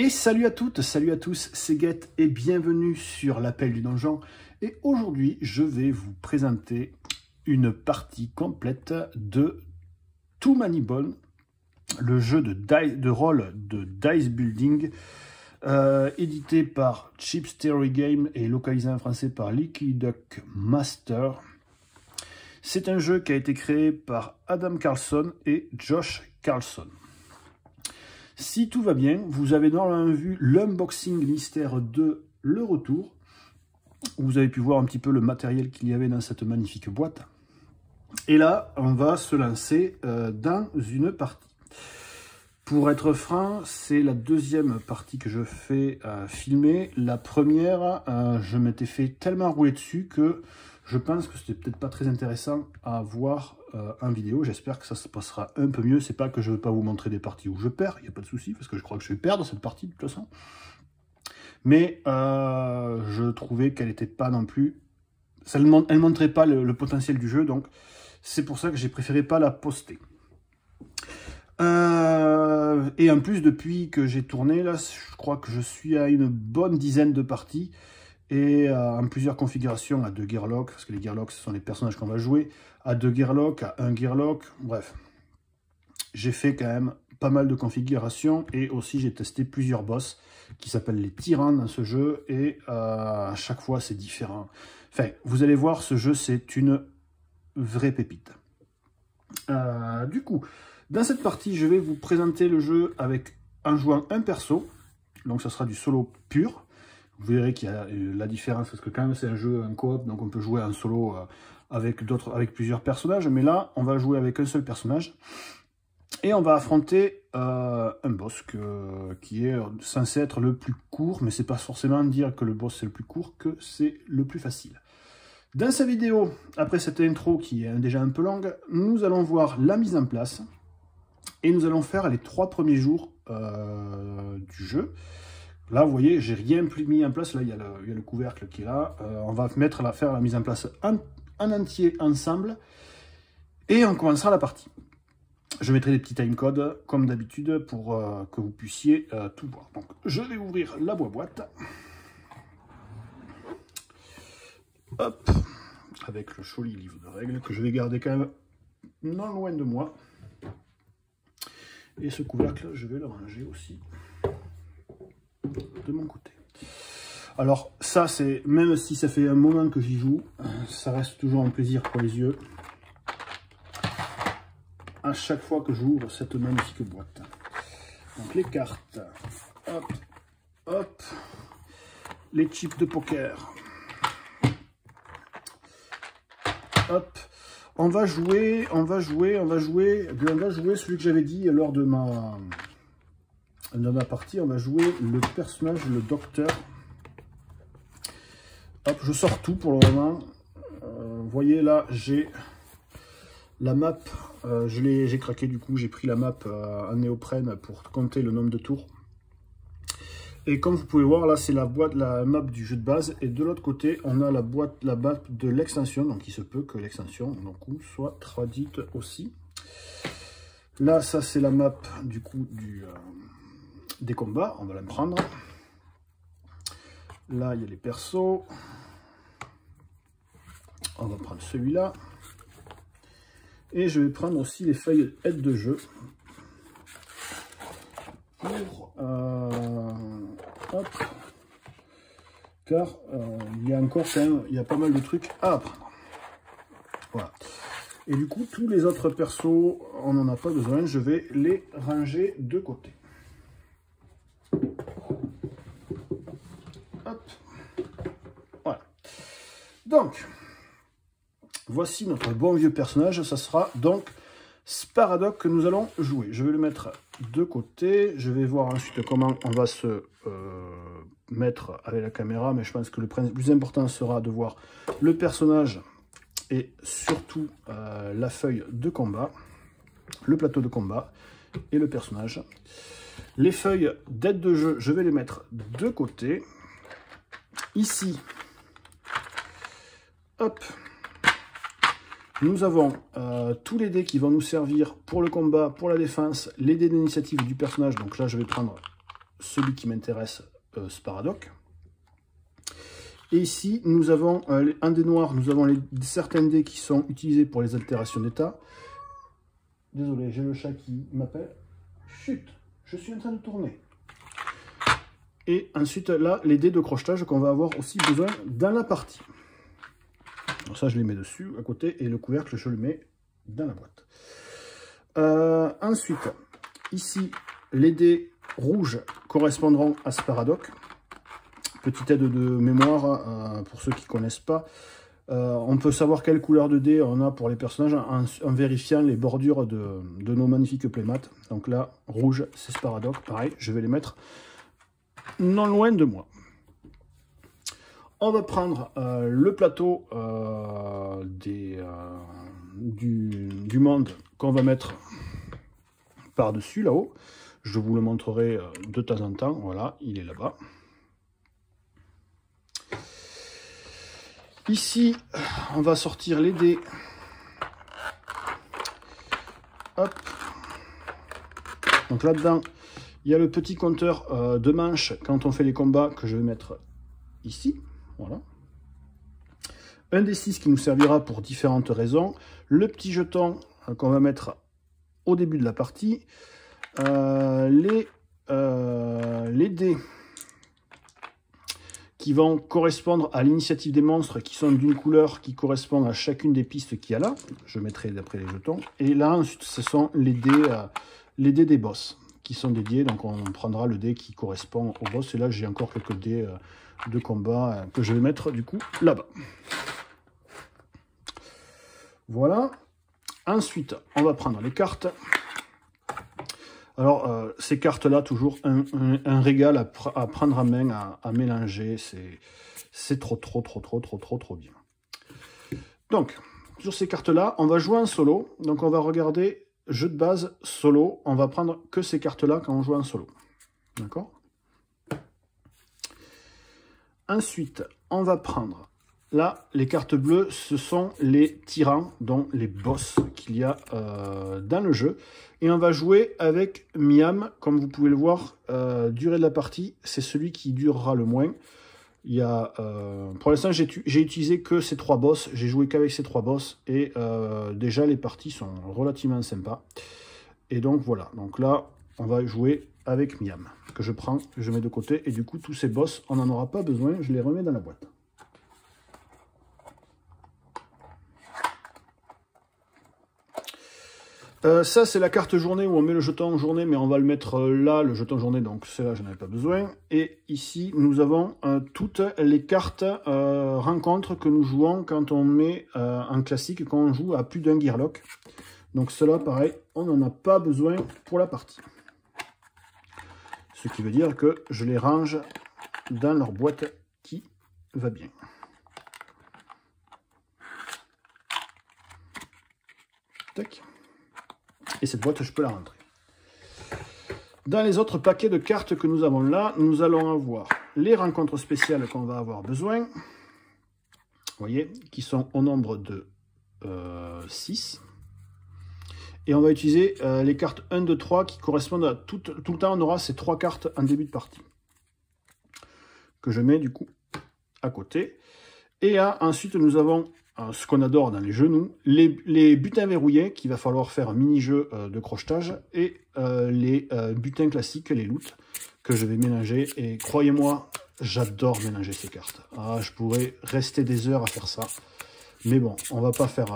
Et salut à toutes, salut à tous, c'est Get et bienvenue sur l'appel du donjon. Et aujourd'hui, je vais vous présenter une partie complète de Too Many Bones, le jeu de rôle de Dice Building, édité par Cheap Theory Game et localisé en français par Liquid Duck Master. C'est un jeu qui a été créé par Adam Carlson et Josh Carlson. Si tout va bien, vous avez normalement vu l'unboxing Mystère 2, le retour, où vous avez pu voir un petit peu le matériel qu'il y avait dans cette magnifique boîte. Et là, on va se lancer dans une partie. Pour être franc, c'est la deuxième partie que je fais filmer. La première, je m'étais fait tellement rouler dessus que je pense que c'était peut-être pas très intéressant à voir en vidéo. J'espère que ça se passera un peu mieux. C'est pas que je ne veux pas vous montrer des parties où je perds, il n'y a pas de souci, parce que je crois que je vais perdre cette partie de toute façon. Mais je trouvais qu'elle n'était pas non plus... Elle ne montrait pas le potentiel du jeu, donc c'est pour ça que j'ai préféré pas la poster. Et en plus, depuis que j'ai tourné, là, je crois que je suis à une bonne dizaine de parties. Et en plusieurs configurations, à 2 Gearlock, parce que les Gearlock, ce sont les personnages qu'on va jouer, à 2 Gearlock, à 1 Gearlock, bref. J'ai fait quand même pas mal de configurations, et aussi j'ai testé plusieurs boss, qui s'appellent les tyrans dans ce jeu, et à chaque fois c'est différent. Enfin, vous allez voir, ce jeu c'est une vraie pépite. Du coup, dans cette partie, je vais vous présenter le jeu en jouant un perso, donc ça sera du solo pur. Vous verrez qu'il y a la différence, parce que quand même c'est un jeu en coop, donc on peut jouer en solo avec plusieurs personnages, mais là on va jouer avec un seul personnage, et on va affronter un boss qui est censé être le plus court, mais c'est pas forcément dire que le boss c'est le plus court, que c'est le plus facile. Dans cette vidéo, après cette intro qui est déjà un peu longue, nous allons voir la mise en place, et nous allons faire les 3 premiers jours du jeu. Là, vous voyez, j'ai rien plus mis en place. Là, il y a le couvercle qui est là. On va faire la mise en place en entier ensemble. Et on commencera la partie. Je mettrai des petits timecodes, comme d'habitude, pour que vous puissiez tout voir. Donc, je vais ouvrir la boîte. Hop. Avec le joli livre de règles, que je vais garder quand même non loin de moi. Et ce couvercle, je vais le ranger aussi de mon côté. Alors ça, c'est même si ça fait un moment que j'y joue, ça reste toujours un plaisir pour les yeux à chaque fois que j'ouvre cette magnifique boîte. Donc les cartes, hop, hop, les chips de poker, hop. On va jouer celui que j'avais dit lors de ma partie. On va jouer le personnage, le docteur. Hop, je sors tout pour le moment. Vous voyez là, j'ai la map. J'ai craqué du coup, j'ai pris la map en néoprène pour compter le nombre de tours. Et comme vous pouvez voir, là c'est la map du jeu de base. Et de l'autre côté, on a la map de l'extension. Donc il se peut que l'extension soit traduite aussi. Là, ça c'est la map du coup des combats. On va la prendre. Là, il y a les persos. On va prendre celui-là. Et je vais prendre aussi les feuilles aide de jeu. Pour, hop, car il y a encore quand même, il y a pas mal de trucs à apprendre. Voilà. Et du coup, tous les autres persos, on n'en a pas besoin. Je vais les ranger de côté. Hop. Voilà. Donc, voici notre bon vieux personnage. Ça sera donc Sparadoc que nous allons jouer. Je vais le mettre de côté. Je vais voir ensuite comment on va se mettre avec la caméra. Mais je pense que le plus important sera de voir le personnage et surtout la feuille de combat, le plateau de combat et le personnage. Les feuilles d'aide de jeu, je vais les mettre de côté. Ici, hop, nous avons tous les dés qui vont nous servir pour le combat, pour la défense, les dés d'initiative du personnage. Donc là, je vais prendre celui qui m'intéresse, Sparadoc. Et ici, nous avons un dé noir, nous avons certains dés qui sont utilisés pour les altérations d'état. Désolé, j'ai le chat qui m'appelle. Chut, je suis en train de tourner. Et ensuite, là, les dés de crochetage qu'on va avoir aussi besoin dans la partie. Donc ça, je les mets dessus, à côté, et le couvercle, je le mets dans la boîte. Ensuite, ici, les dés rouges correspondront à Sparadoc. Petite aide de mémoire, pour ceux qui ne connaissent pas. On peut savoir quelle couleur de dés on a pour les personnages en vérifiant les bordures de nos magnifiques playmats. Donc là, rouge, c'est Sparadoc. Pareil, je vais les mettre non loin de moi. On va prendre le plateau du monde qu'on va mettre par-dessus, là-haut. Je vous le montrerai de temps en temps. Voilà, il est là-bas. Ici, on va sortir les dés. Hop. Donc là-dedans, il y a le petit compteur de manches quand on fait les combats que je vais mettre ici. Voilà. Un des 6 qui nous servira pour différentes raisons. Le petit jeton qu'on va mettre au début de la partie. Les dés qui vont correspondre à l'initiative des monstres qui sont d'une couleur qui correspond à chacune des pistes qu'il y a là. Je mettrai d'après les jetons. Et là, ensuite, ce sont les dés des boss qui sont dédiés. Donc, on prendra le dé qui correspond au boss. Et là, j'ai encore quelques dés de combat que je vais mettre du coup là-bas. Voilà. Ensuite, on va prendre les cartes. Alors, ces cartes-là, toujours un régal à prendre en main, à mélanger. C'est trop bien. Donc, sur ces cartes-là, on va jouer en solo. Donc, on va regarder jeu de base solo. On va prendre que ces cartes-là quand on joue en solo. D'accord? Ensuite, on va prendre... Là, les cartes bleues, ce sont les tyrans, dont les boss qu'il y a dans le jeu. Et on va jouer avec Miam, comme vous pouvez le voir, durée de la partie, c'est celui qui durera le moins. Il y a, pour l'instant, j'ai utilisé que ces 3 boss, j'ai joué qu'avec ces 3 boss, et déjà les parties sont relativement sympas. Et donc voilà, donc là, on va jouer avec Miam, que je prends, je mets de côté, et du coup, tous ces boss, on n'en aura pas besoin, je les remets dans la boîte. Ça, c'est la carte journée où on met le jeton journée, mais on va le mettre là, le jeton journée, donc celle-là, je n'en avais pas besoin. Et ici, nous avons toutes les cartes rencontres que nous jouons quand on met en classique, quand on joue à plus d'un Gearlock. Donc cela, pareil, on n'en a pas besoin pour la partie. Ce qui veut dire que je les range dans leur boîte qui va bien. Tac. Et cette boîte, je peux la rentrer. Dans les autres paquets de cartes que nous avons là, nous allons avoir les rencontres spéciales qu'on va avoir besoin. Vous voyez, qui sont au nombre de 6. Et on va utiliser les cartes 1, 2, 3 qui correspondent à tout le temps. On aura ces 3 cartes en début de partie. Que je mets du coup à côté. Et ensuite, nous avons... ce qu'on adore dans les jeux, nous, les butins verrouillés, qu'il va falloir faire un mini-jeu de crochetage, et les butins classiques, les loots, que je vais mélanger. Et croyez-moi, j'adore mélanger ces cartes. Ah, je pourrais rester des heures à faire ça. Mais bon, on va pas faire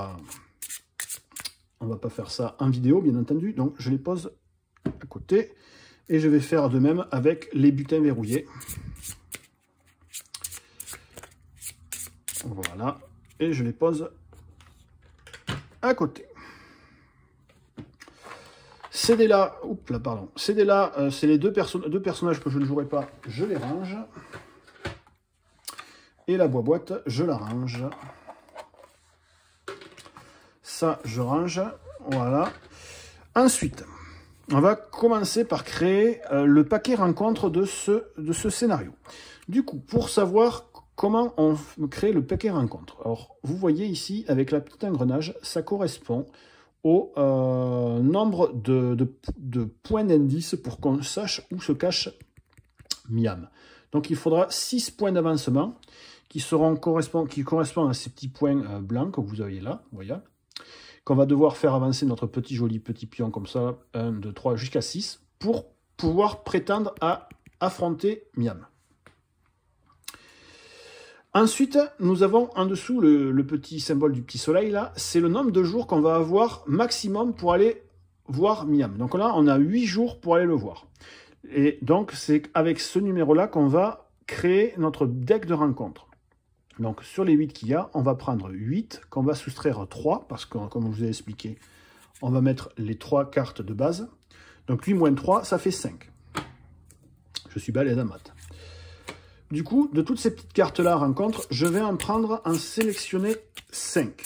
ça en vidéo, bien entendu. Donc, je les pose à côté. Et je vais faire de même avec les butins verrouillés. Voilà. Et je les pose à côté. Ces dés-là, ces dés-là, c'est les deux personnages que je ne jouerai pas, je les range. Et la boîte, je la range. Ça, je range, voilà. Ensuite, on va commencer par créer le paquet rencontre de ce scénario. Du coup, pour savoir... comment on crée le paquet rencontre? Alors, vous voyez ici, avec la petite engrenage, ça correspond au nombre de points d'indice pour qu'on sache où se cache Miam. Donc il faudra 6 points d'avancement qui correspondent à ces petits points blancs que vous avez là, voyez, qu'on va devoir faire avancer notre joli petit pion comme ça, 1, 2, 3, jusqu'à 6, pour pouvoir prétendre à affronter Miam. Ensuite, nous avons en dessous le petit symbole du petit soleil, là, c'est le nombre de jours qu'on va avoir maximum pour aller voir Miam. Donc là, on a 8 jours pour aller le voir. Et donc, c'est avec ce numéro-là qu'on va créer notre deck de rencontre. Donc, sur les 8 qu'il y a, on va prendre 8, qu'on va soustraire 3, parce que, comme je vous ai expliqué, on va mettre les 3 cartes de base. Donc, 8 moins 3, ça fait 5. Je suis balèze en maths. Du coup, de toutes ces petites cartes-là rencontre, je vais en sélectionner 5.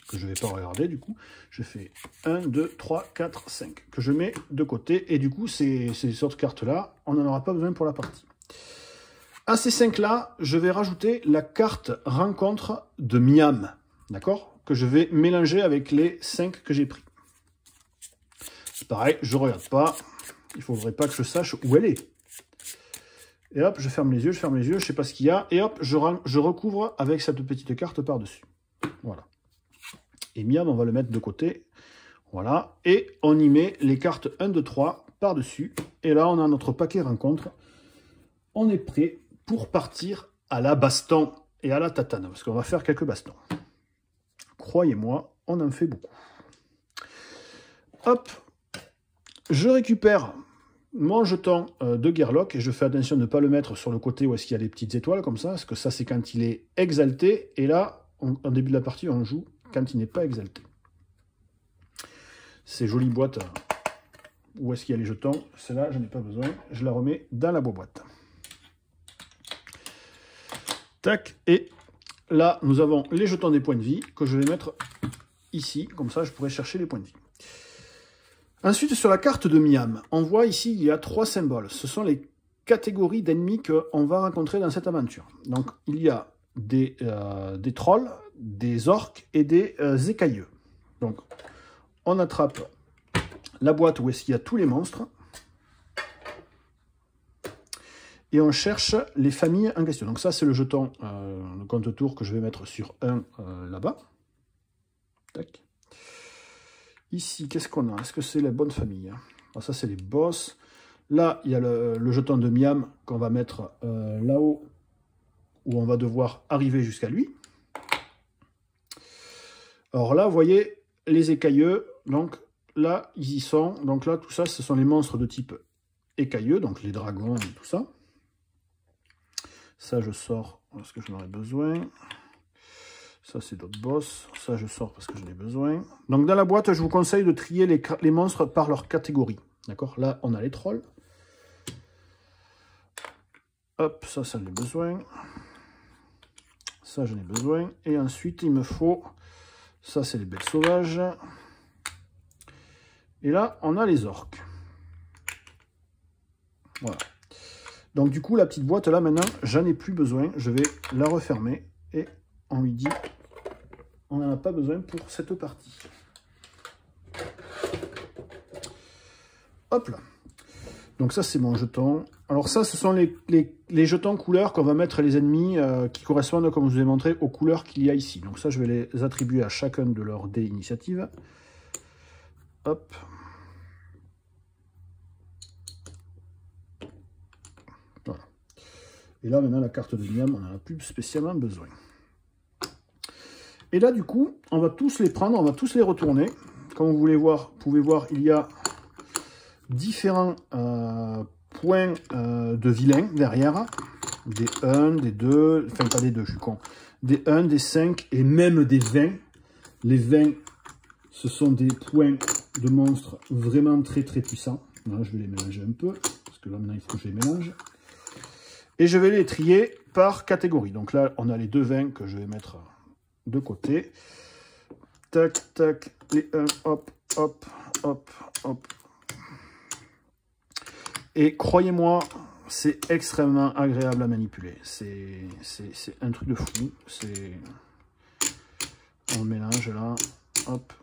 Que je ne vais pas regarder, du coup. Je fais 1, 2, 3, 4, 5. Que je mets de côté. Et du coup, ces autres cartes-là, on n'en aura pas besoin pour la partie. À ces 5-là, je vais rajouter la carte rencontre de Miam. D'accord? Que je vais mélanger avec les 5 que j'ai pris. C'est pareil, je ne regarde pas. Il ne faudrait pas que je sache où elle est. Et hop, je ferme les yeux, je ne sais pas ce qu'il y a. Et hop, je recouvre avec cette petite carte par-dessus. Voilà. Et Miam, on va le mettre de côté. Voilà. Et on y met les cartes 1, 2, 3 par-dessus. Et là, on a notre paquet rencontre. On est prêt pour partir à la baston et à la tatane. Parce qu'on va faire quelques bastons. Croyez-moi, on en fait beaucoup. Hop. Je récupère mon jeton de Gearlock, et je fais attention de ne pas le mettre sur le côté où est-ce qu'il y a des petites étoiles, comme ça, parce que ça, c'est quand il est exalté, et là, en début de la partie, on joue quand il n'est pas exalté. Ces jolies boîtes, où est-ce qu'il y a les jetons, celle-là, je n'ai pas besoin, je la remets dans la boîte. Tac, et là, nous avons les jetons des points de vie, que je vais mettre ici, comme ça, je pourrai chercher les points de vie. Ensuite, sur la carte de Miam, on voit ici, il y a 3 symboles. Ce sont les catégories d'ennemis qu'on va rencontrer dans cette aventure. Donc, il y a des trolls, des orques et des écailleux. Donc, on attrape la boîte où est-ce qu'il y a tous les monstres. Et on cherche les familles en question. Donc ça, c'est le jeton, le compte-tour que je vais mettre sur 1 là-bas. Tac. Ici, qu'est-ce qu'on a? Est-ce que c'est la bonne famille? Alors ça, c'est les boss. Là, il y a le jeton de Miam qu'on va mettre là-haut, où on va devoir arriver jusqu'à lui. Alors là, vous voyez, les écailleux, donc là, ils y sont. Donc là, tout ça, ce sont les monstres de type écailleux, donc les dragons et tout ça. Ça, je sors parce que j'en aurai besoin. Ça, c'est d'autres boss. Ça, je sors parce que j'en ai besoin. Donc, dans la boîte, je vous conseille de trier les monstres par leur catégorie. D'accord? Là, on a les trolls. Hop, ça, j'en ai besoin. Ça, j'en ai besoin. Et ensuite, il me faut... Ça, c'est les bêtes sauvages. Et là, on a les orques. Voilà. Donc, du coup, la petite boîte, là, maintenant, j'en ai plus besoin. Je vais la refermer. Et on lui dit... On n'en a pas besoin pour cette partie. Hop là. Donc ça, c'est mon jeton. Alors ça, ce sont les jetons couleurs qu'on va mettre les ennemis qui correspondent, comme je vous ai montré, aux couleurs qu'il y a ici. Donc ça, je vais les attribuer à chacun de leurs dés initiatives. Hop. Voilà. Et là, maintenant, la carte de Miam, on n'en a plus spécialement besoin. Et là, du coup, on va tous les prendre, on va tous les retourner. Comme vous pouvez voir, il y a différents points de vilains derrière. Des 1, des 2, enfin pas des 2, je suis con. Des 1, des 5 et même des 20. Les 20, ce sont des points de monstres vraiment très très puissants. Voilà, je vais les mélanger un peu, parce que là maintenant il faut que je les mélange. Et je vais les trier par catégorie. Donc là, on a les 2 20 que je vais mettre de côté. Tac, tac, les 1, hop, hop, hop, hop. Et croyez-moi, c'est extrêmement agréable à manipuler. C'est un truc de fou. On le mélange là, hop.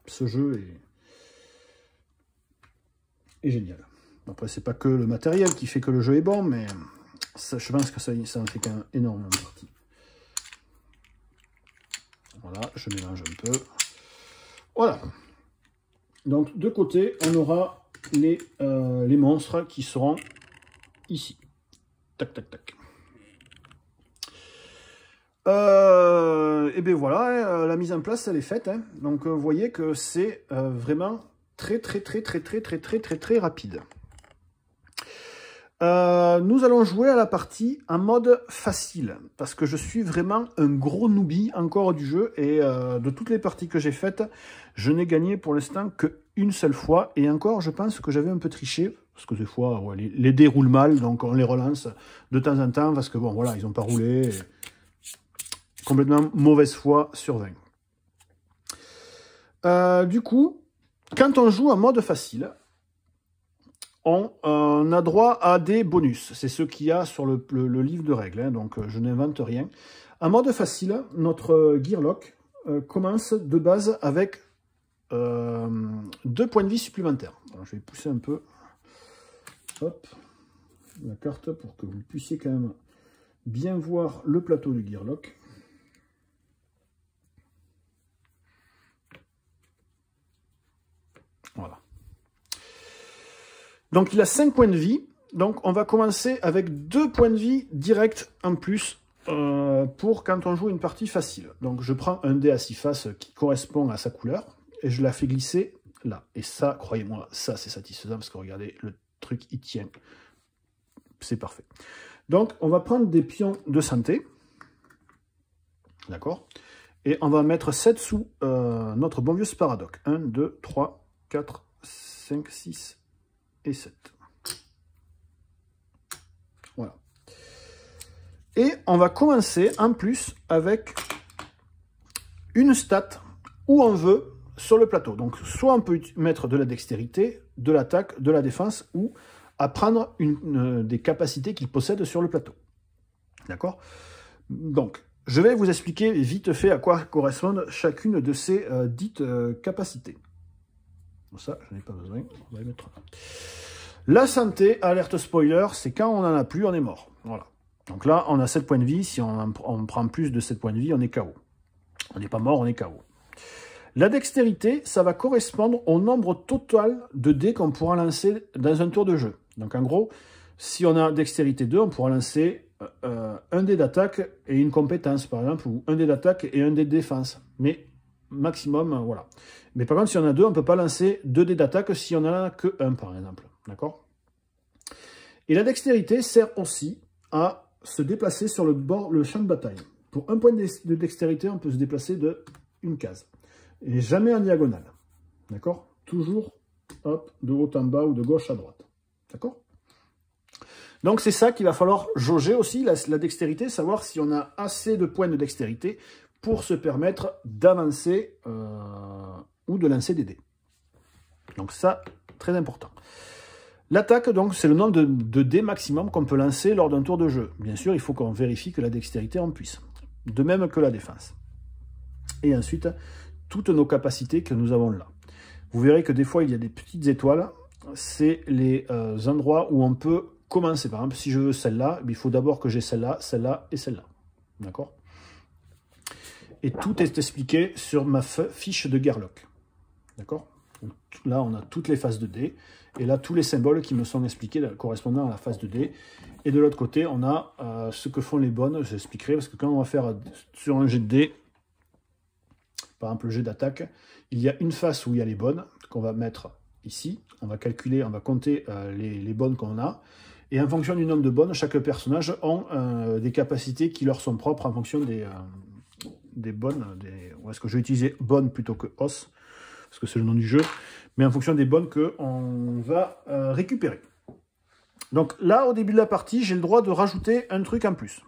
Ce jeu est génial. Après, c'est pas que le matériel qui fait que le jeu est bon, mais ça, je pense que ça en fait quand même énormément partie. Voilà, je mélange un peu. Voilà. Donc, de côté, on aura les monstres qui seront ici. Tac, tac, tac. Et bien voilà, la mise en place, elle est faite. Hein. Donc, vous voyez que c'est vraiment très rapide. Nous allons jouer à la partie en mode facile, parce que je suis vraiment un gros newbie encore du jeu, et de toutes les parties que j'ai faites, je n'ai gagné pour l'instant qu'une seule fois, et encore, je pense que j'avais un peu triché, parce que des fois, ouais, les dés roulent mal, donc on les relance de temps en temps, parce que bon, voilà, ils n'ont pas roulé, et complètement mauvaise foi sur 20. Du coup, quand on joue en mode facile, on a droit à des bonus. C'est ce qu'il y a sur le livre de règles, hein, donc je n'invente rien. En mode facile, notre Gearlock commence de base avec 2 points de vie supplémentaires. Alors, je vais pousser un peu hop, la carte pour que vous puissiez quand même bien voir le plateau du Gearlock. Voilà. Donc, il a 5 points de vie. Donc, on va commencer avec 2 points de vie directs en plus pour quand on joue une partie facile. Donc, je prends un dé à 6 faces qui correspond à sa couleur et je la fais glisser là. Et ça, croyez-moi, ça, c'est satisfaisant parce que regardez, le truc, il tient. C'est parfait. Donc, on va prendre des pions de santé. D'accord? Et on va mettre 7 sous notre bon vieux Sparadoc. 1, 2, 3, 4, 5, 6 et 7. Voilà. Et on va commencer en plus avec une stat où on veut sur le plateau. Donc soit on peut mettre de la dextérité, de l'attaque, de la défense ou à prendre des capacités qu'il possède sur le plateau. D'accord? Donc je vais vous expliquer vite fait à quoi correspondent chacune de ces dites capacités. Ça, je n'ai pas besoin. On va les mettre là. La santé, alerte spoiler, c'est quand on n'en a plus, on est mort. Voilà. Donc là, on a 7 points de vie. Si on prend plus de 7 points de vie, on est KO. On n'est pas mort, on est KO. La dextérité, ça va correspondre au nombre total de dés qu'on pourra lancer dans un tour de jeu. Donc en gros, si on a dextérité 2, on pourra lancer un dé d'attaque et une compétence, par exemple, ou un dé d'attaque et un dé de défense. Mais maximum, voilà. Mais par contre, si on a 2, on ne peut pas lancer 2 dés d'attaque si on n'en a que 1, par exemple. D'accord? Et la dextérité sert aussi à se déplacer sur le champ de bataille. Pour 1 point de dextérité, on peut se déplacer de une case. Et jamais en diagonale. D'accord? Toujours, hop, de haut en bas ou de gauche à droite. D'accord? Donc c'est ça qu'il va falloir jauger aussi, la dextérité, savoir si on a assez de points de dextérité pour se permettre d'avancer ou de lancer des dés. Donc ça, très important. L'attaque, donc, c'est le nombre de dés maximum qu'on peut lancer lors d'un tour de jeu. Bien sûr, il faut qu'on vérifie que la dextérité en puisse. De même que la défense. Et ensuite, toutes nos capacités que nous avons là. Vous verrez que des fois, il y a des petites étoiles. C'est les endroits où on peut commencer. Par exemple, si je veux celle-là, il faut d'abord que j'ai celle-là, celle-là et celle-là. D'accord? Et tout est expliqué sur ma fiche de Gearlock. D'accord? Là, on a toutes les phases de dés. Et là, tous les symboles qui me sont expliqués correspondant à la phase de dés. Et de l'autre côté, on a ce que font les bonnes. J'expliquerai parce que quand on va faire sur un jet de dés, par exemple le jet d'attaque, il y a une face où il y a les bonnes qu'on va mettre ici. On va calculer, on va compter les bonnes qu'on a. Et en fonction du nombre de bonnes, chaque personnage a des capacités qui leur sont propres en fonction des bonnes. Est-ce que je vais utiliser bonnes plutôt que os, parce que c'est le nom du jeu, mais en fonction des bonnes qu'on va récupérer. Donc là, au début de la partie, j'ai le droit de rajouter un truc en plus.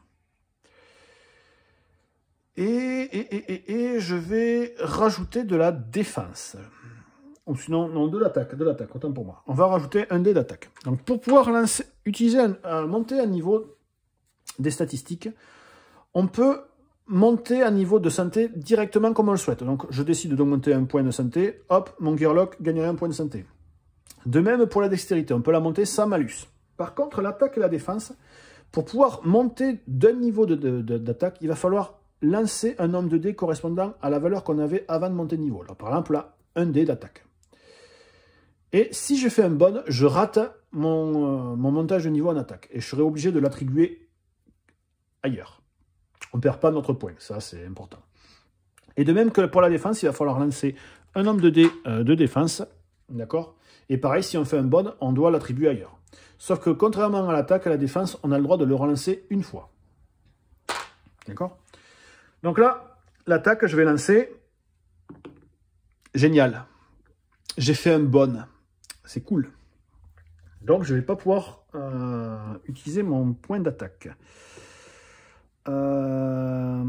Et je vais rajouter de la défense. Ou sinon, non, de l'attaque, autant pour moi. On va rajouter un dé d'attaque. Donc pour pouvoir monter à niveau des statistiques, on peut monter à niveau de santé directement comme on le souhaite. Donc je décide d'augmenter un point de santé, hop, mon Gearlock gagnerait un point de santé. De même pour la dextérité, on peut la monter sans malus. Par contre, l'attaque et la défense, pour pouvoir monter d'un niveau d'attaque, il va falloir lancer un nombre de dés correspondant à la valeur qu'on avait avant de monter de niveau. Alors, par exemple, là, un dé d'attaque. Et si je fais un bon, je rate mon montage de niveau en attaque. Et je serai obligé de l'attribuer ailleurs. On ne perd pas notre point, ça c'est important. Et de même que pour la défense, il va falloir lancer un nombre de dés de défense. D'accord? Et pareil, si on fait un bon, on doit l'attribuer ailleurs. Sauf que contrairement à l'attaque, à la défense, on a le droit de le relancer une fois. D'accord? Donc là, l'attaque, je vais lancer. Génial. J'ai fait un bon. C'est cool. Donc, je ne vais pas pouvoir utiliser mon point d'attaque. Ah,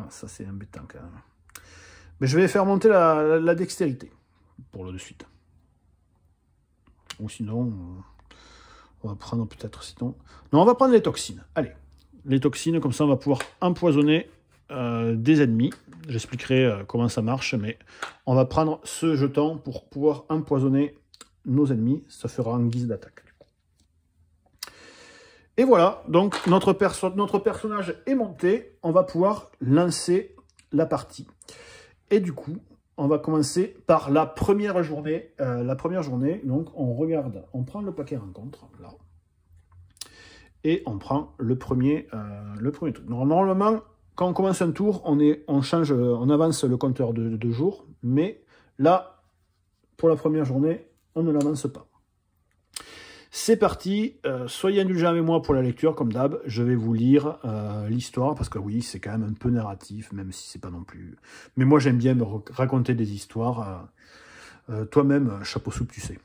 ça, c'est embêtant quand même. Mais je vais faire monter la dextérité pour le de suite. Ou sinon, on va prendre peut-être sinon... Non, on va prendre les toxines. Allez, les toxines, comme ça, on va pouvoir empoisonner des ennemis. J'expliquerai comment ça marche, mais on va prendre ce jeton pour pouvoir empoisonner nos ennemis. Ça fera en guise d'attaque. Et voilà, donc notre personnage est monté. On va pouvoir lancer la partie. Et du coup, on va commencer par la première journée. Donc on regarde, on prend le paquet rencontre, là. Et on prend le premier truc. Normalement, quand on commence un tour, on avance le compteur de jours, mais là, pour la première journée, on ne l'avance pas. C'est parti, soyez indulgents avec moi pour la lecture, comme d'hab, je vais vous lire l'histoire, parce que oui, c'est quand même un peu narratif, même si c'est pas non plus... Mais moi, j'aime bien me raconter des histoires. Toi-même, chapeau soupe, tu sais.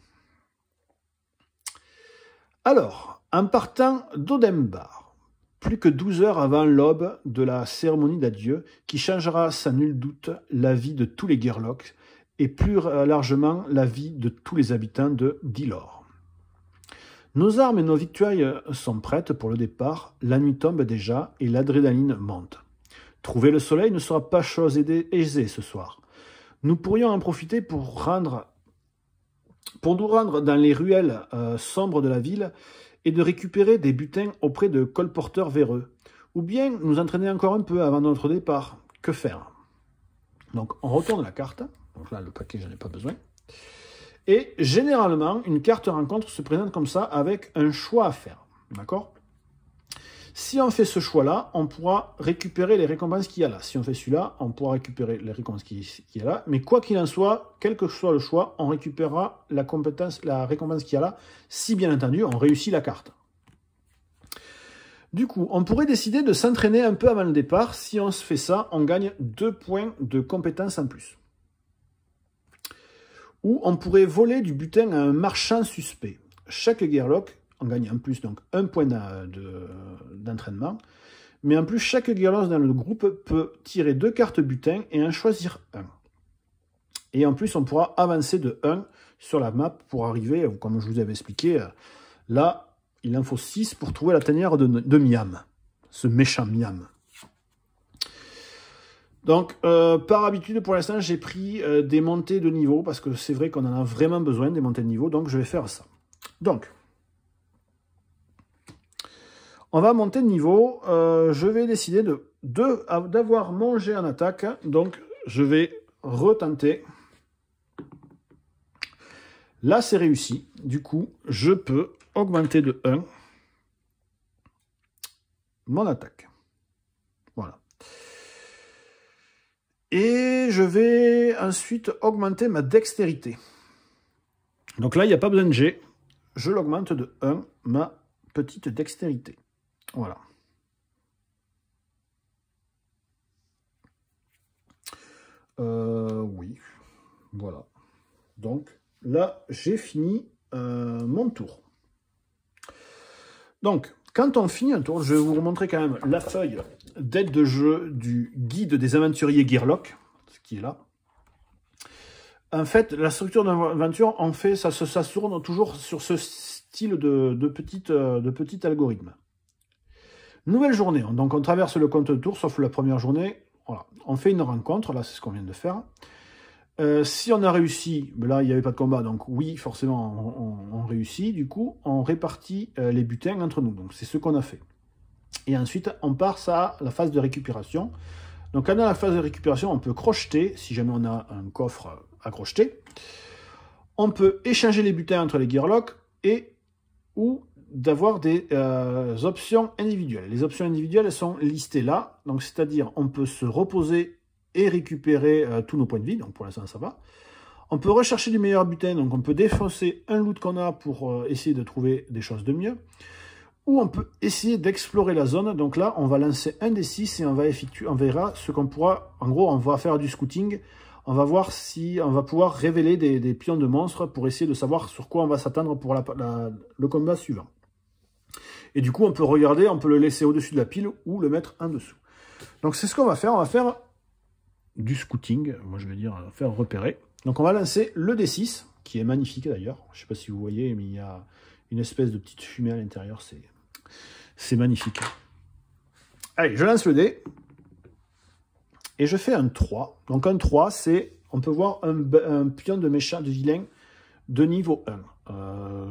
Alors, en partant d'Odembar, plus que 12 heures avant l'aube de la cérémonie d'adieu, qui changera sans nul doute la vie de tous les Gearlocks, et plus largement la vie de tous les habitants de Dilor. Nos armes et nos victuailles sont prêtes pour le départ, la nuit tombe déjà et l'adrénaline monte. Trouver le soleil ne sera pas chose aisée ce soir. Nous pourrions en profiter pour nous rendre dans les ruelles sombres de la ville et de récupérer des butins auprès de colporteurs véreux, ou bien nous entraîner encore un peu avant notre départ. Que faire? Donc on retourne la carte, donc là le paquet j'en ai pas besoin. Et généralement, une carte rencontre se présente comme ça avec un choix à faire. D'accord? Si on fait ce choix-là, on pourra récupérer les récompenses qu'il y a là. Si on fait celui-là, on pourra récupérer les récompenses qu'il y a là. Mais quoi qu'il en soit, quel que soit le choix, on récupérera la récompense qu'il y a là, si bien entendu, on réussit la carte. Du coup, on pourrait décider de s'entraîner un peu avant le départ. Si on se fait ça, on gagne 2 points de compétence en plus. Ou on pourrait voler du butin à un marchand suspect. Chaque Gearlock, on gagne en plus donc 1 point d'entraînement, mais en plus chaque Gearlock dans le groupe peut tirer 2 cartes butin et en choisir 1. Et en plus on pourra avancer de 1 sur la map pour arriver, comme je vous avais expliqué, là il en faut 6 pour trouver la tanière de Miam, ce méchant Miam. Donc, par habitude, pour l'instant, j'ai pris des montées de niveau, parce que c'est vrai qu'on en a vraiment besoin, des montées de niveau, donc je vais faire ça. Donc, on va monter de niveau. Je vais décider d'avoir mangé en attaque, donc je vais retenter. Là, c'est réussi. Du coup, je peux augmenter de 1 mon attaque. Voilà. Et je vais ensuite augmenter ma dextérité. Donc là, il n'y a pas besoin de G. Je l'augmente de 1, ma petite dextérité. Voilà. Oui. Voilà. Donc là, j'ai fini mon tour. Donc, quand on finit un tour, je vais vous montrer quand même la feuille d'aide de jeu du guide des aventuriers Gearlock, ce qui est là. En fait, la structure d'une aventure, en fait, ça tourne toujours sur ce style de petit algorithme. Nouvelle journée, donc on traverse le compte de tour, sauf la première journée. Voilà. On fait une rencontre, là c'est ce qu'on vient de faire. Si on a réussi, ben là il n'y avait pas de combat, donc oui, forcément on réussit. Du coup, on répartit les butins entre nous. Donc c'est ce qu'on a fait. Et ensuite, on passe à la phase de récupération. Donc quand on a la phase de récupération, on peut crocheter, si jamais on a un coffre à crocheter. On peut échanger les butins entre les gearlocks ou d'avoir des options individuelles. Les options individuelles elles sont listées là, donc c'est-à-dire on peut se reposer et récupérer tous nos points de vie, donc pour l'instant ça va. On peut rechercher du meilleur butin, donc on peut défoncer un loot qu'on a pour essayer de trouver des choses de mieux. Ou on peut essayer d'explorer la zone, donc là on va lancer un des 6 et on verra ce qu'on pourra, en gros on va faire du scouting, on va voir si on va pouvoir révéler des pions de monstres pour essayer de savoir sur quoi on va s'attendre pour le combat suivant. Et du coup, on peut regarder, on peut le laisser au-dessus de la pile ou le mettre en dessous. Donc, c'est ce qu'on va faire. On va faire du scouting. Moi, je vais dire faire repérer. Donc, on va lancer le D6, qui est magnifique d'ailleurs. Je ne sais pas si vous voyez, mais il y a une espèce de petite fumée à l'intérieur. C'est magnifique. Allez, je lance le dé. Et je fais un 3. Donc, un 3, c'est, on peut voir un pion de méchant, de vilain, de niveau 1.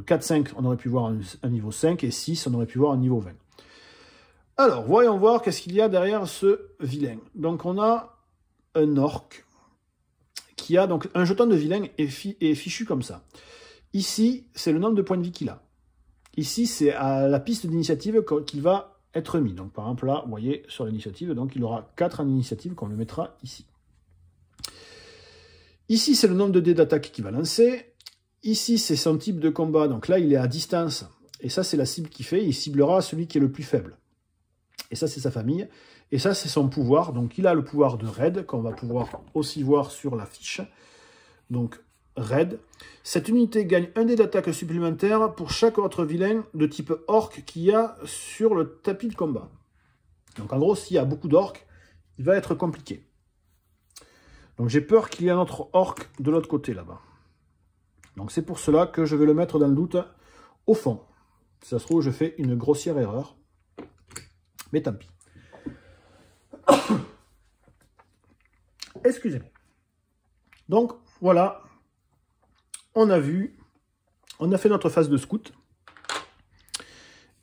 4, 5, on aurait pu voir un niveau 5, et 6, on aurait pu voir un niveau 20. Alors, voyons voir qu'est-ce qu'il y a derrière ce vilain. Donc, on a un orc qui a donc un jeton de vilain est fichu comme ça. Ici, c'est le nombre de points de vie qu'il a. Ici, c'est à la piste d'initiative qu'il va être mis. Donc, par exemple, là, vous voyez, sur l'initiative, donc il aura 4 en initiative qu'on le mettra ici. Ici, c'est le nombre de dés d'attaque qu'il va lancer. Ici, c'est son type de combat. Donc là, il est à distance. Et ça, c'est la cible qu'il fait. Il ciblera celui qui est le plus faible. Et ça, c'est sa famille. Et ça, c'est son pouvoir. Donc, il a le pouvoir de raid, qu'on va pouvoir aussi voir sur la fiche. Donc, raid. Cette unité gagne un dé d'attaque supplémentaire pour chaque autre vilain de type orc qu'il y a sur le tapis de combat. Donc, en gros, s'il y a beaucoup d'orcs, il va être compliqué. Donc, j'ai peur qu'il y ait un autre orc de l'autre côté, là-bas. Donc c'est pour cela que je vais le mettre dans le doute au fond. Si ça se trouve, je fais une grossière erreur. Mais tant pis. Excusez-moi. Donc voilà. On a vu. On a fait notre phase de scout.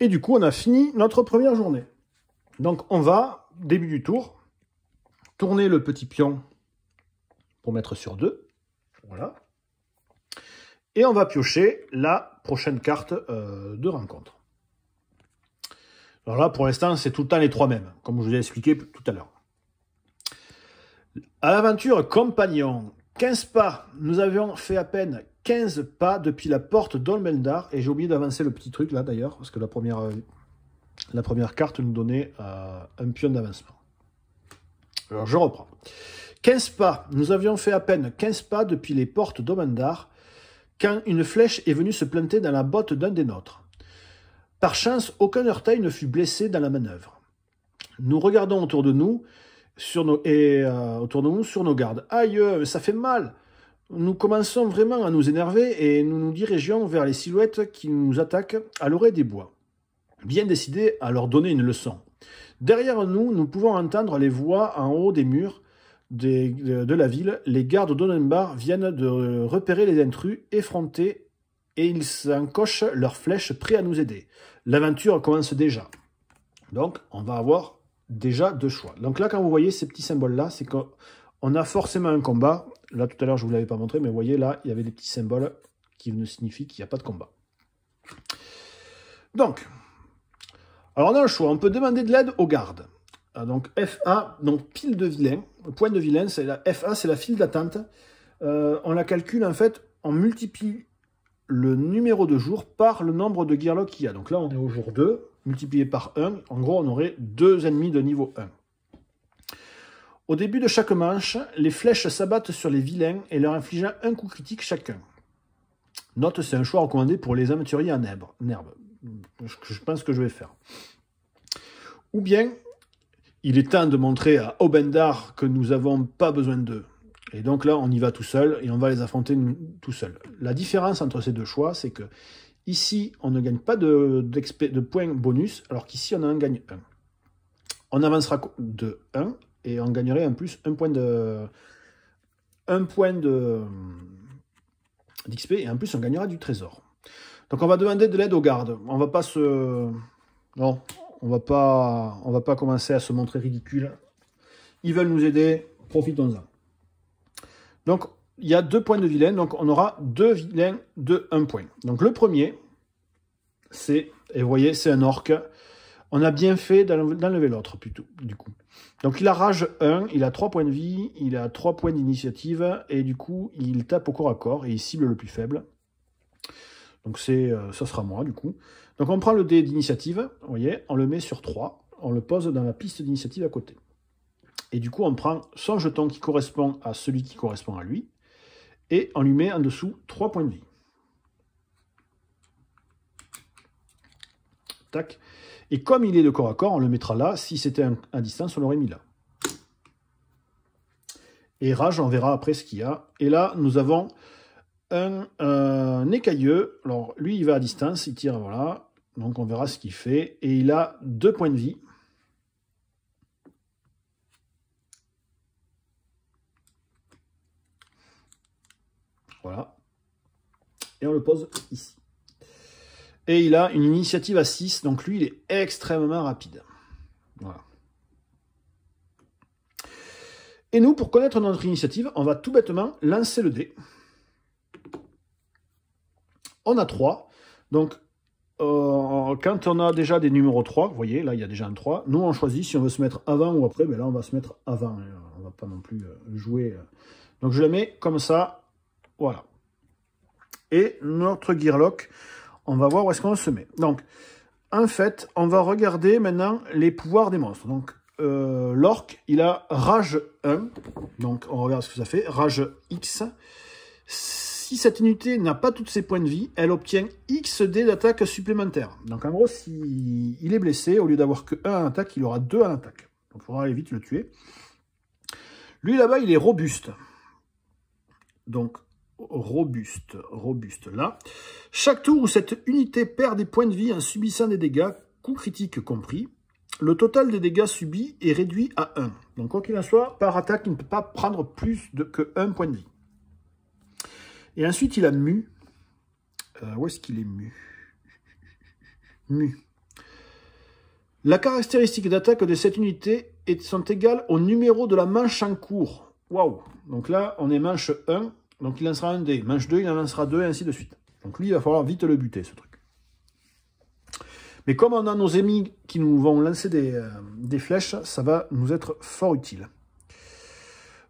Et du coup, on a fini notre première journée. Donc on va, début du tour, tourner le petit pion pour mettre sur 2. Voilà. Et on va piocher la prochaine carte de rencontre. Alors là, pour l'instant, c'est tout le temps les 3 mêmes, comme je vous ai expliqué tout à l'heure. À l'aventure compagnon, 15 pas. Nous avions fait à peine 15 pas depuis la porte d'Olmendar. Et j'ai oublié d'avancer le petit truc là d'ailleurs, parce que la première carte nous donnait un pion d'avancement. Alors je reprends. 15 pas. Nous avions fait à peine 15 pas depuis les portes d'Olmendar, quand une flèche est venue se planter dans la botte d'un des nôtres. Par chance, aucun heurtail ne fut blessé dans la manœuvre. Nous regardons autour de nous, sur nos gardes. Aïe, ça fait mal. Nous commençons vraiment à nous énerver et nous nous dirigeons vers les silhouettes qui nous attaquent à l'orée des bois, bien décidés à leur donner une leçon. Derrière nous, nous pouvons entendre les voix en haut des murs de la ville. Les gardes d'Olmendar viennent de repérer les intrus effrontés et ils s'encochent leurs flèches prêts à nous aider. L'aventure commence déjà. Donc, on va avoir déjà 2 choix. Donc là, quand vous voyez ces petits symboles-là, c'est qu'on a forcément un combat. Là, tout à l'heure, je ne vous l'avais pas montré, mais vous voyez, là, il y avait des petits symboles qui nous signifient qu'il n'y a pas de combat. Donc, alors on a un choix. On peut demander de l'aide aux gardes. Donc FA, donc pile de vilain, point de vilain, c'est la FA, c'est la file d'attente. On la calcule en fait, on multiplie le numéro de jour par le nombre de gearlocks qu'il y a. Donc là, on est au jour 2, multiplié par 1. En gros, on aurait 2 ennemis de niveau 1. Au début de chaque manche, les flèches s'abattent sur les vilains et leur infligeant un coup critique chacun. Note, c'est un choix recommandé pour les aventuriers en herbe. Je pense que je vais faire. Ou bien, il est temps de montrer à Olmendar que nous n'avons pas besoin d'eux. Et donc là, on y va tout seul et on va les affronter tout seul. La différence entre ces 2 choix, c'est que ici, on ne gagne pas de points bonus, alors qu'ici, on en gagne 1. On avancera de 1 et on gagnerait en plus un point 1 point d'XP et en plus on gagnera du trésor. Donc on va demander de l'aide aux gardes. On va pas se... Non, on va pas commencer à se montrer ridicule. Ils veulent nous aider, profitons-en. Donc il y a 2 points de vilain, donc on aura 2 vilains de 1 point. Donc le premier, c'est, et vous voyez, c'est un orc. On a bien fait d'enlever l'autre, plutôt, du coup. Donc il a rage 1, il a 3 points de vie, il a 3 points d'initiative, et du coup, il tape au corps à corps, et il cible le plus faible. Donc ça sera moi, du coup. Donc on prend le dé d'initiative, vous voyez, on le met sur 3, on le pose dans la piste d'initiative à côté. Et du coup, on prend son jeton qui correspond à celui qui correspond à lui, et on lui met en dessous 3 points de vie. Tac. Et comme il est de corps à corps, on le mettra là. Si c'était à distance, on l'aurait mis là. Et rage, on verra après ce qu'il y a. Et là, nous avons un écailleux. Alors, lui, il va à distance, il tire, voilà. Donc, on verra ce qu'il fait. Et il a 2 points de vie. Voilà. Et on le pose ici. Et il a une initiative à 6, donc lui, il est extrêmement rapide. Voilà. Et nous, pour connaître notre initiative, on va tout bêtement lancer le dé. On a 3. Donc, quand on a déjà des numéros 3, vous voyez, là, il y a déjà un 3. Nous, on choisit si on veut se mettre avant ou après. Ben là, on va se mettre avant. On ne va pas non plus jouer. Donc, je le mets comme ça. Voilà. Et notre Gearlock... On va voir où est-ce qu'on se met. Donc, en fait, on va regarder maintenant les pouvoirs des monstres. Donc, l'orc, il a rage 1. Donc, on regarde ce que ça fait. Rage X. Si cette unité n'a pas tous ses points de vie, elle obtient X dés d'attaque supplémentaires. Donc, en gros, s'il est blessé, au lieu d'avoir que 1 en attaque, il aura 2 en attaque. Donc, il faudra aller vite le tuer. Lui, là-bas, il est robuste. Donc, robuste là. Chaque tour où cette unité perd des points de vie en subissant des dégâts, coups critiques compris, le total des dégâts subis est réduit à 1. Donc quoi qu'il en soit, par attaque, il ne peut pas prendre plus que 1 point de vie. Et ensuite, il a mu. Où est-ce qu'il est mu? Mu. La caractéristique d'attaque de cette unité sont égales au numéro de la manche en cours. Waouh! Donc là, on est manche 1. Donc il lancera un dé. Manche 2, il en lancera 2, et ainsi de suite. Donc lui, il va falloir vite le buter, ce truc. Mais comme on a nos ennemis qui nous vont lancer des flèches, ça va nous être fort utile.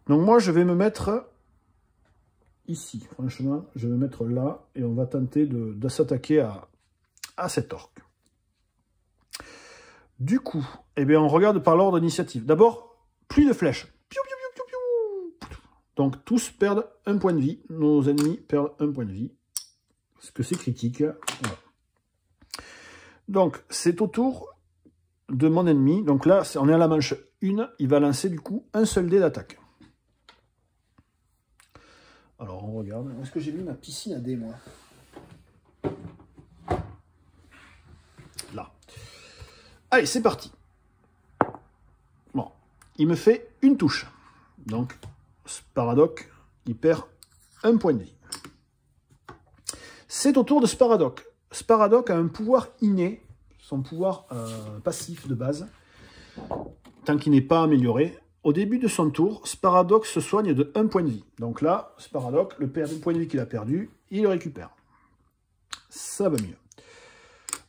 Donc moi, je vais me mettre ici. Franchement, je vais me mettre là, et on va tenter de s'attaquer à cet orc. Du coup, eh bien, on regarde par l'ordre d'initiative. D'abord, plus de flèches. Donc, tous perdent 1 point de vie. Nos ennemis perdent 1 point de vie. Parce que c'est critique. Voilà. Donc, c'est au tour de mon ennemi. Donc là, on est à la manche 1. Il va lancer, du coup, un seul dé d'attaque. Alors, on regarde. Est-ce que j'ai mis ma piscine à dés, moi? Là. Allez, c'est parti. Bon. Il me fait une touche. Donc... Sparadoc, il perd 1 point de vie. C'est au tour de Sparadoc. Sparadoc a un pouvoir inné, son pouvoir passif de base, tant qu'il n'est pas amélioré. Au début de son tour, Sparadoc se soigne de 1 point de vie. Donc là, Sparadoc, le point de vie qu'il a perdu, il le récupère. Ça va mieux.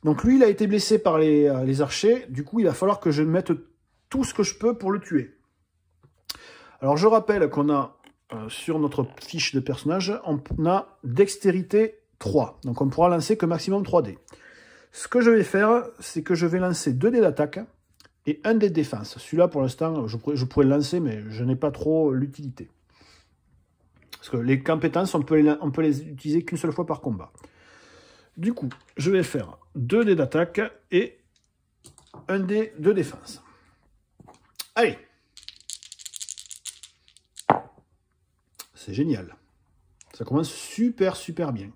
Donc lui, il a été blessé par les archers. Du coup, il va falloir que je mette tout ce que je peux pour le tuer. Alors, je rappelle qu'on a, sur notre fiche de personnage, on a dextérité 3. Donc, on ne pourra lancer que maximum 3 dés. Ce que je vais faire, c'est que je vais lancer 2 dés d'attaque et 1 dé de défense. Celui-là, pour l'instant, je pourrais le lancer, mais je n'ai pas trop l'utilité. Parce que les compétences, on peut les utiliser qu'une seule fois par combat. Du coup, je vais faire 2 dés d'attaque et 1 dé de défense. Allez! C'est génial. Ça commence super bien.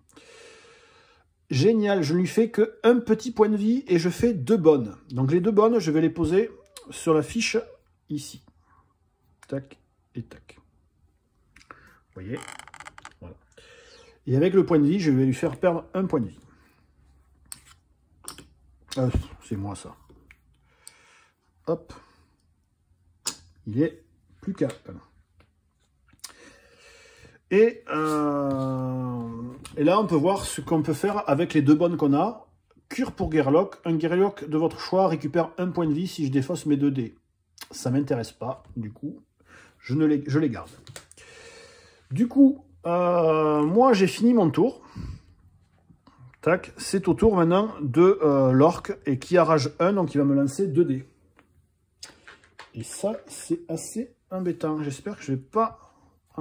Génial, je ne lui fais que 1 petit point de vie et je fais 2 bonnes. Donc les 2 bonnes, je vais les poser sur la fiche ici. Tac et tac. voyez, voilà. Et avec le point de vie, je vais lui faire perdre un point de vie. C'est moi ça. Hop. Il est plus qu'à 1. Et là, on peut voir ce qu'on peut faire avec les 2 bonnes qu'on a. Cure pour Gearlock. Un Gearlock de votre choix récupère un point de vie si je défausse mes 2 dés. Ça ne m'intéresse pas, du coup, je les garde. Du coup, moi, j'ai fini mon tour. Tac, c'est au tour maintenant de l'orque, et qui a rage 1, donc il va me lancer 2 dés. Et ça, c'est assez embêtant. J'espère que je ne vais pas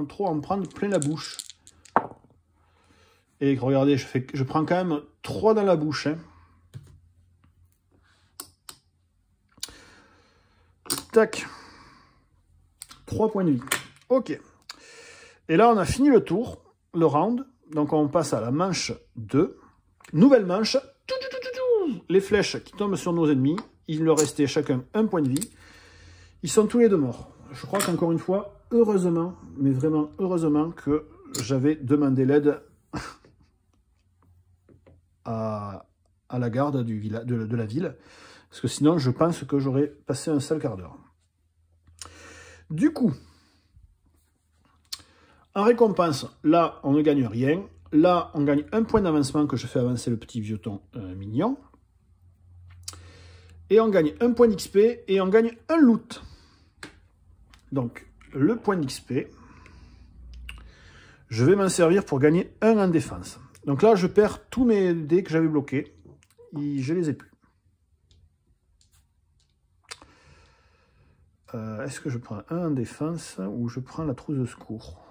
trop en prendre plein la bouche. Et regardez, je prends quand même 3 dans la bouche. Hein. Tac. 3 points de vie. Ok. Et là, on a fini le tour, le round. Donc, on passe à la manche 2. Nouvelle manche. Les flèches qui tombent sur nos ennemis. Il leur restait chacun un point de vie. Ils sont tous les 2 morts. Je crois qu'encore une fois, heureusement, mais vraiment heureusement que j'avais demandé l'aide à la garde de la ville. Parce que sinon, je pense que j'aurais passé un sale quart d'heure. Du coup, en récompense, là, on ne gagne rien. Là, on gagne un point d'avancement que je fais avancer le petit vieux-ton mignon. Et on gagne un point d'XP et on gagne un loot. Donc, le point d'XP, je vais m'en servir pour gagner 1 en défense. Donc là, je perds tous mes dés que j'avais bloqués. Je les ai plus. Est-ce que je prends 1 en défense ou je prends la trousse de secours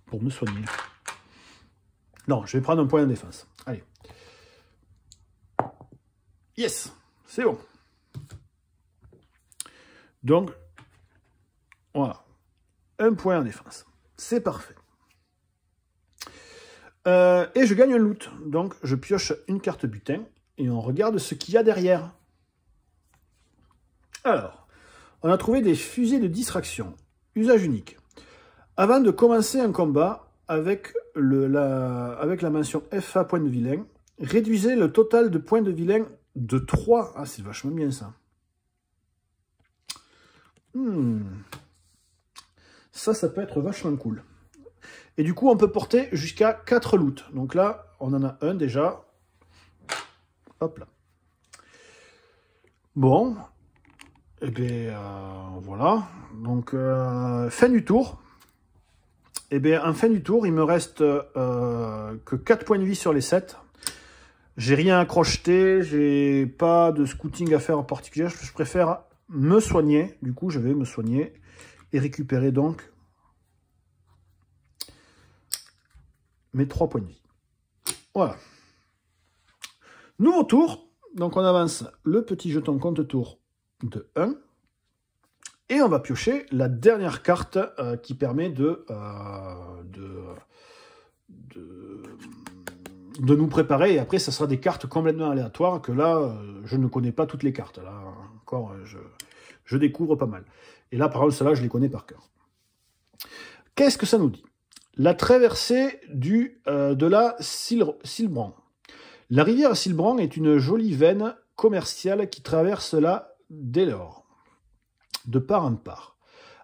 pour me soigner? Non, je vais prendre un point en défense. Allez. Yes, c'est bon. Donc, voilà. Un point en défense. C'est parfait. Et je gagne un loot. Donc, je pioche une carte butin et on regarde ce qu'il y a derrière. Alors, on a trouvé des fusées de distraction. Usage unique. Avant de commencer un combat avec la mention FA point de vilain, réduisez le total de points de vilain de 3. Ah, c'est vachement bien ça. Ça peut être vachement cool. Et du coup, on peut porter jusqu'à 4 loots. Donc là, on en a un déjà. Hop là. Bon. Et bien, voilà. Donc, fin du tour. Et bien, en fin du tour, il me reste que 4 points de vie sur les 7. J'ai rien à crocheter. J'ai pas de scouting à faire en particulier. Je préfère me soigner. Du coup, je vais me soigner et récupérer donc mes 3 points de vie. Voilà. Nouveau tour. Donc, on avance le petit jeton compte-tour de 1. Et on va piocher la dernière carte qui permet de nous préparer. Et après, ça sera des cartes complètement aléatoires que là, je ne connais pas toutes les cartes. Là, encore, je découvre pas mal. Et là, par exemple, celle-là, je les connais par cœur. Qu'est-ce que ça nous dit? La traversée de la Silbran. La rivière Silbran est une jolie veine commerciale qui traverse la Delaware, de part en part.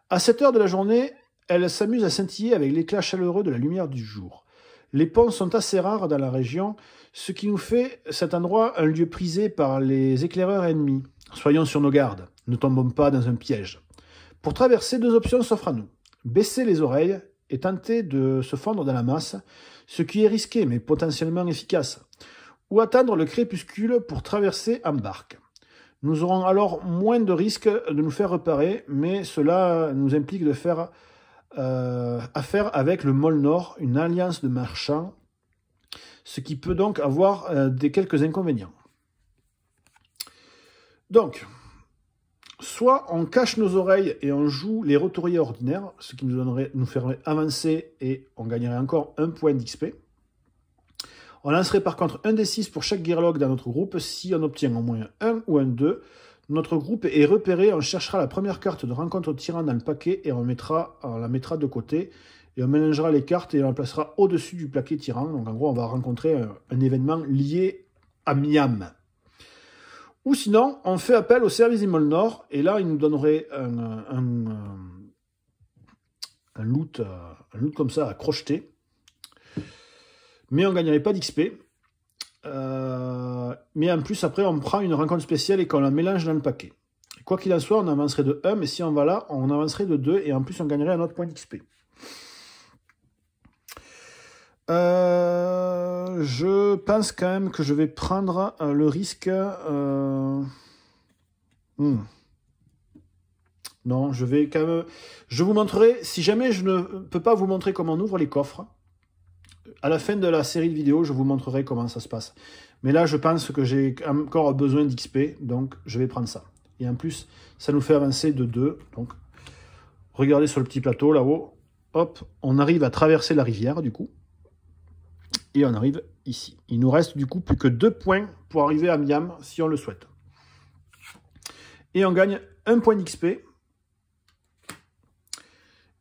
À cette heure de la journée, elle s'amuse à scintiller avec l'éclat chaleureux de la lumière du jour. Les ponts sont assez rares dans la région, ce qui nous fait cet endroit un lieu prisé par les éclaireurs ennemis. Soyons sur nos gardes, ne tombons pas dans un piège. Pour traverser, 2 options s'offrent à nous. Baisser les oreilles et tenter de se fondre dans la masse, ce qui est risqué mais potentiellement efficace. Ou attendre le crépuscule pour traverser en barque. Nous aurons alors moins de risques de nous faire repérer, mais cela nous implique de faire affaire avec le Molnor, une alliance de marchands, ce qui peut donc avoir quelques inconvénients. Donc, soit on cache nos oreilles et on joue les roturiers ordinaires, ce qui nous ferait avancer et on gagnerait encore un point d'XP. On lancerait par contre un D6 pour chaque Gearlock dans notre groupe. Si on obtient au moins 1 ou un 2, notre groupe est repéré. On cherchera la première carte de rencontre tirant dans le paquet et on la mettra de côté. et on mélangera les cartes et on la placera au-dessus du plaquet tirant. Donc en gros, on va rencontrer un événement lié à Miam. Ou sinon, on fait appel au service des Molles Nord, et là, il nous donnerait un loot comme ça à crocheter. Mais on ne gagnerait pas d'XP. Mais en plus, après, on prend une rencontre spéciale et qu'on la mélange dans le paquet. Quoi qu'il en soit, on avancerait de 1, mais si on va là, on avancerait de 2, et en plus, on gagnerait un autre point d'XP. Je pense quand même que je vais prendre le risque... Non, je vais quand même... Je vous montrerai, si jamais je ne peux pas vous montrer comment on ouvre les coffres, à la fin de la série de vidéos, je vous montrerai comment ça se passe. Mais là, je pense que j'ai encore besoin d'XP, donc je vais prendre ça. Et en plus, ça nous fait avancer de 2. Donc, regardez sur le petit plateau, là-haut. Hop, on arrive à traverser la rivière, du coup. Et on arrive ici. Il nous reste, du coup, plus que 2 points pour arriver à Miam, si on le souhaite. Et on gagne 1 point d'XP.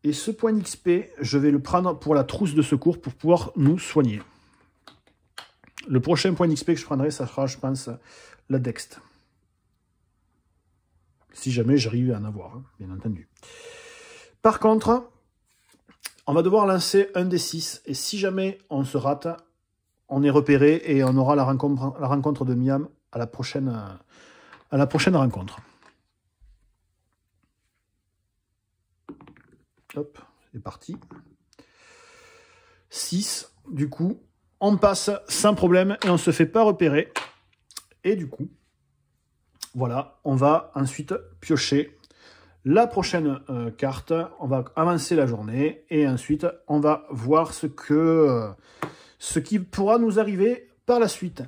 Et ce point d'XP, je vais le prendre pour la trousse de secours pour pouvoir nous soigner. Le prochain point d'XP que je prendrai, ça sera, je pense, la Dext. Si jamais j'arrive à en avoir, hein, bien entendu. Par contre, on va devoir lancer un des 6. Et si jamais on se rate, on est repéré et on aura la rencontre de Miam à la prochaine rencontre. Hop, c'est parti. 6, du coup, on passe sans problème et on ne se fait pas repérer. Et du coup, voilà, on va ensuite piocher la prochaine carte. On va avancer la journée et ensuite, on va voir ce qui pourra nous arriver par la suite.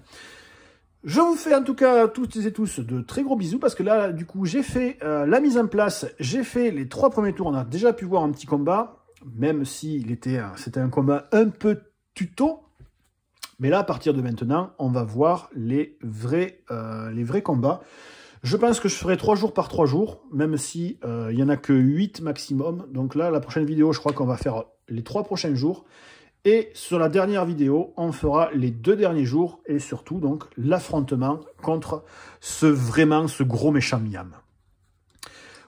Je vous fais en tout cas à toutes et tous de très gros bisous parce que là, du coup, j'ai fait la mise en place, j'ai fait les 3 premiers tours. On a déjà pu voir un petit combat, même si c'était un combat un peu tuto. Mais là, à partir de maintenant, on va voir les vrais combats. Je pense que je ferai 3 jours par 3 jours, même si il n'y en a que 8 maximum. Donc là, la prochaine vidéo, je crois qu'on va faire les 3 prochains jours. Et sur la dernière vidéo, on fera les 2 derniers jours et surtout donc l'affrontement contre ce gros méchant Miam.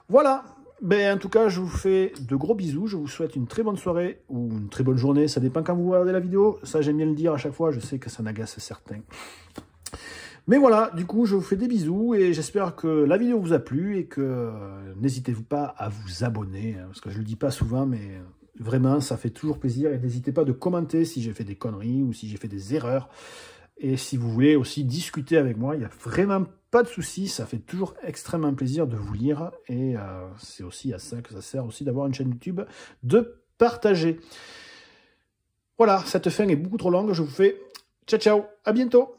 Voilà, ben, en tout cas je vous fais de gros bisous, je vous souhaite une très bonne soirée ou une très bonne journée, ça dépend quand vous regardez la vidéo, ça j'aime bien le dire à chaque fois, je sais que ça n'agace certains. Mais voilà, du coup je vous fais des bisous et j'espère que la vidéo vous a plu et que n'hésitez pas à vous abonner, parce que je le dis pas souvent mais... Vraiment, ça fait toujours plaisir et n'hésitez pas de commenter si j'ai fait des conneries ou si j'ai fait des erreurs. Et si vous voulez aussi discuter avec moi, il n'y a vraiment pas de souci. Ça fait toujours extrêmement plaisir de vous lire. Et c'est aussi à ça que ça sert aussi d'avoir une chaîne YouTube, de partager. Voilà, cette fin est beaucoup trop longue. Je vous fais ciao ciao, à bientôt.